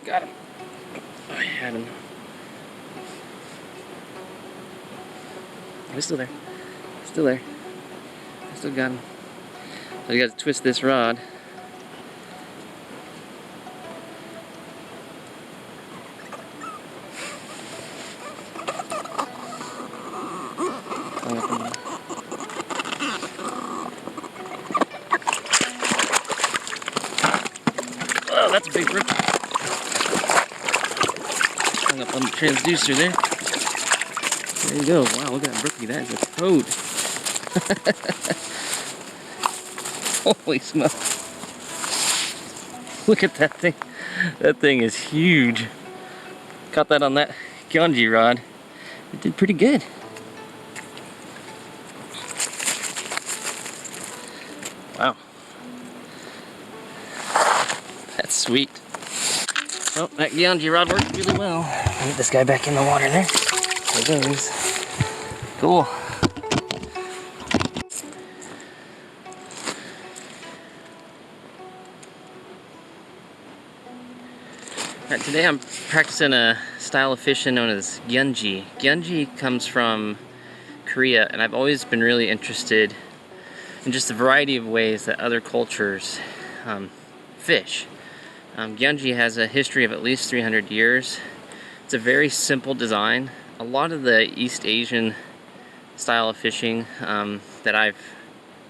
Got him. I had him. He's still there. Still there. I still got him. So you got to twist this rod. Oh, that's a big brook. Hung up on the transducer there. There you go. Wow, look at that brookie. That is a toad. Holy smokes. Look at that thing. That thing is huge. Caught that on that Gyeonji rod. It did pretty good. Wow. That's sweet. Oh, that Gyeonji rod worked really well. Get this guy back in the water there. There it goes. Cool. Alright, today I'm practicing a style of fishing known as gyun-jee. Gyun-jee comes from Korea, and I've always been really interested in just the variety of ways that other cultures fish. Gyeonji has a history of at least 300 years. It's a very simple design. A lot of the East Asian style of fishing that I've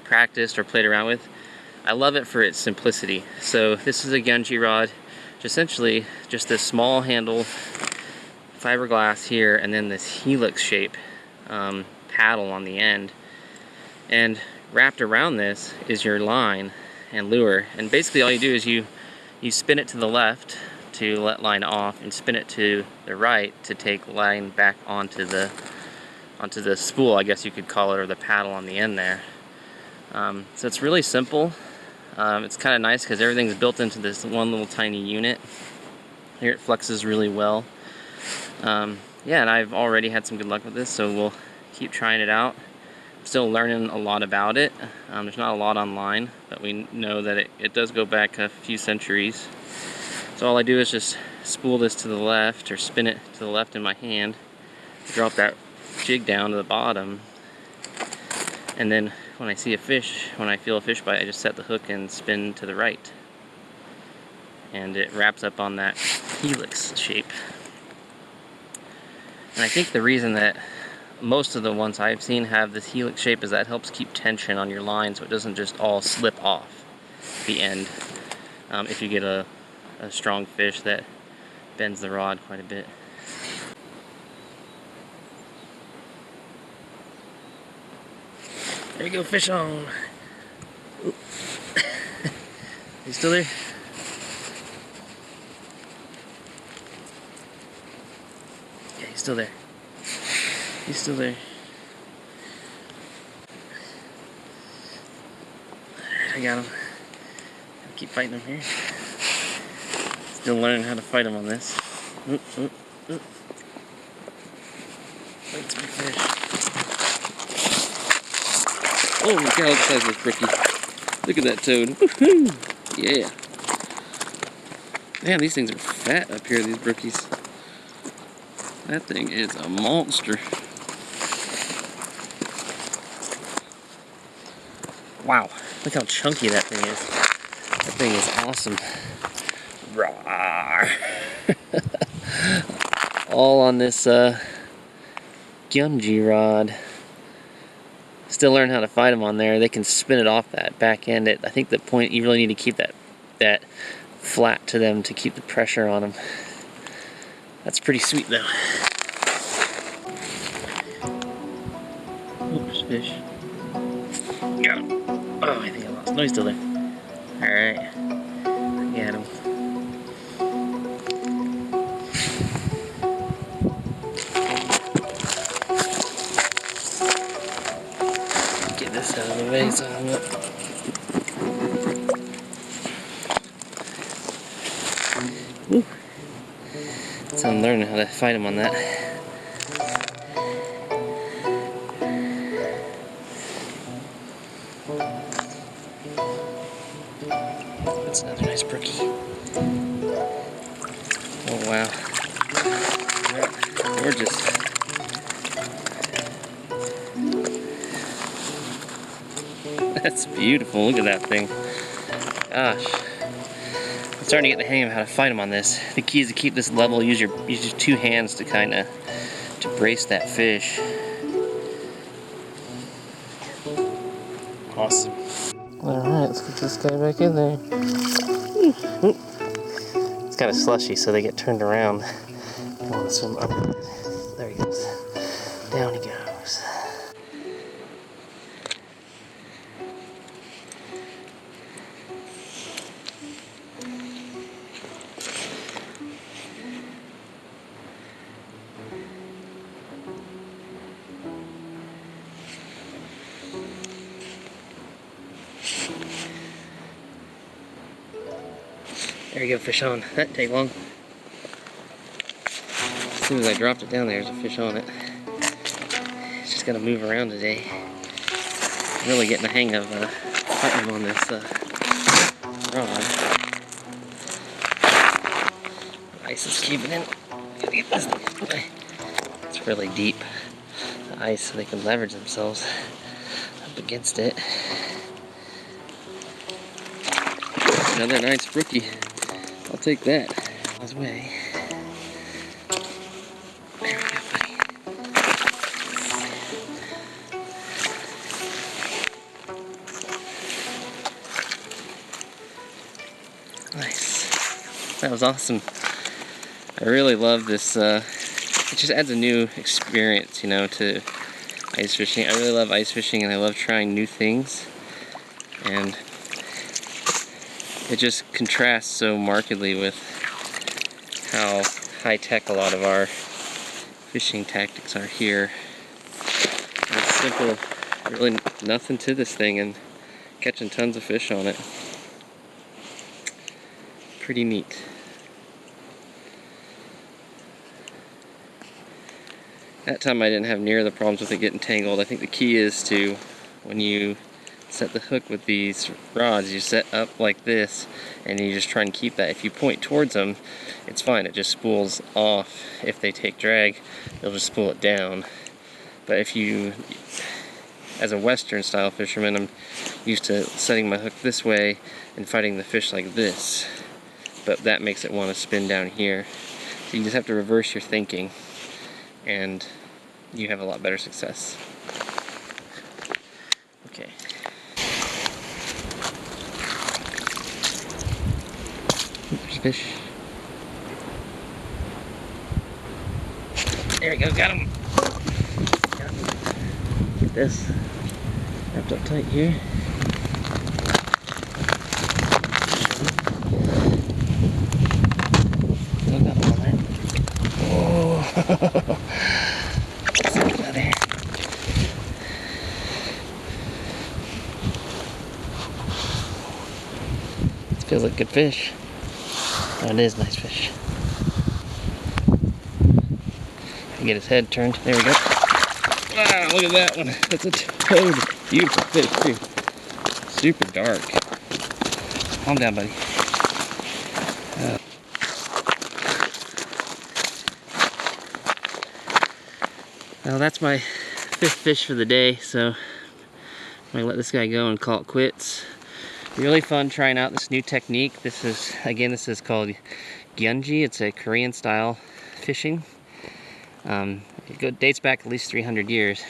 practiced or played around with, I love it for its simplicity. So this is a Gyeonji rod, essentially just this small handle fiberglass here, and then this helix shape paddle on the end. And wrapped around this is your line and lure, and basically all you do is you spin it to the left to let line off, and spin it to the right to take line back onto the spool, I guess you could call it, or the paddle on the end there. So it's really simple. It's kind of nice because everything's built into this one little tiny unit. Here it flexes really well. Yeah, and I've already had some good luck with this, so we'll keep trying it out. I'm still learning a lot about it. There's not a lot online, but we know that it does go back a few centuries. So all I do is just spool this to the left, or spin it to the left in my hand, drop that jig down to the bottom, and then when I see a fish, when I feel a fish bite, I just set the hook and spin to the right, and it wraps up on that helix shape. And I think the reason that most of the ones I've seen have this helix shape is that it helps keep tension on your line so it doesn't just all slip off the end if you get a strong fish that bends the rod quite a bit. There you go, fish on. You still there? Yeah, he's still there. He's still there. Alright, I got him. Gotta keep fighting him here. Still learning how to fight him on this. Oop, oop, oop. That's a big fish. Oh, look how the size of this brookie. Look at that toad. Woohoo! Yeah. Man, these things are fat up here, these brookies. That thing is a monster. Wow, look how chunky that thing is. That thing is awesome. Rawr. All on this Gyeonji rod. Still learn how to fight them on there. They can spin it off that back end. I think the point, you really need to keep that flat to them to keep the pressure on them. That's pretty sweet though. Oops, fish. Got him. Oh, I think I lost. No, he's still there. Alright. Got him. Get this out of the way so I'm up. Woo. So I'm learning how to fight him on that. That's another nice brookie. Oh wow. Gorgeous. That's beautiful. Look at that thing. Gosh. I'm starting to get the hang of how to fight them on this. The key is to keep this level. Use your 2 hands to kind of brace that fish. Awesome. Alright, let's get this guy back in there. It's kind of slushy, so they get turned around. I want to swim up. There he goes. Down he goes. There you go, fish on. That didn't take long. As soon as I dropped it down there's a fish on it. It's just gotta move around today. I'm really getting the hang of fighting on this rod. The ice is keeping it. Gotta get this thing. It's really deep, the ice, so they can leverage themselves up against it. Another nice brookie. I'll take that. His way. There we go, buddy. Nice. That was awesome. I really love this. It just adds a new experience, you know, to ice fishing. I really love ice fishing, and I love trying new things. And it just contrasts so markedly with how high-tech a lot of our fishing tactics are here. And it's simple, really nothing to this thing, and catching tons of fish on it. Pretty neat. That time I didn't have near the problems with it getting tangled. I think the key is to, when you set the hook with these rods, you set up like this and you just try and keep that. If you point towards them, it's fine, it just spools off. If they take drag, they'll just spool it down. But if you, as a Western style fisherman, I'm used to setting my hook this way and fighting the fish like this, but that makes it want to spin down here. So you just have to reverse your thinking and you have a lot better success. Okay. There's fish. There we go, got him. Get this wrapped up tight here. Still got one there. Oh, out of there. This feels like good fish. Oh, it is nice fish. Get his head turned. There we go. Wow, look at that one. That's a toad. Beautiful fish, too. Super dark. Calm down, buddy. Well, that's my 5th fish for the day, so I'm gonna let this guy go and call it quits. Really fun trying out this new technique. This is called gyun-jee. It's a Korean style fishing. It dates back at least 300 years.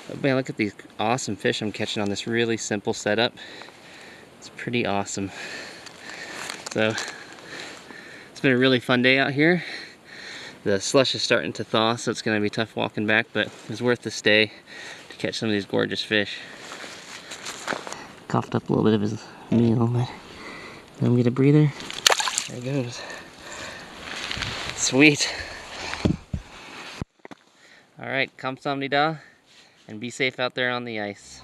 But man, look at these awesome fish I'm catching on this really simple setup. It's pretty awesome. So, it's been a really fun day out here. The slush is starting to thaw, so it's going to be tough walking back, but it's worth the stay to catch some of these gorgeous fish. Coughed up a little bit of his meal, but let him get a breather. There he goes. Sweet. Alright, kamsahamnida, and be safe out there on the ice.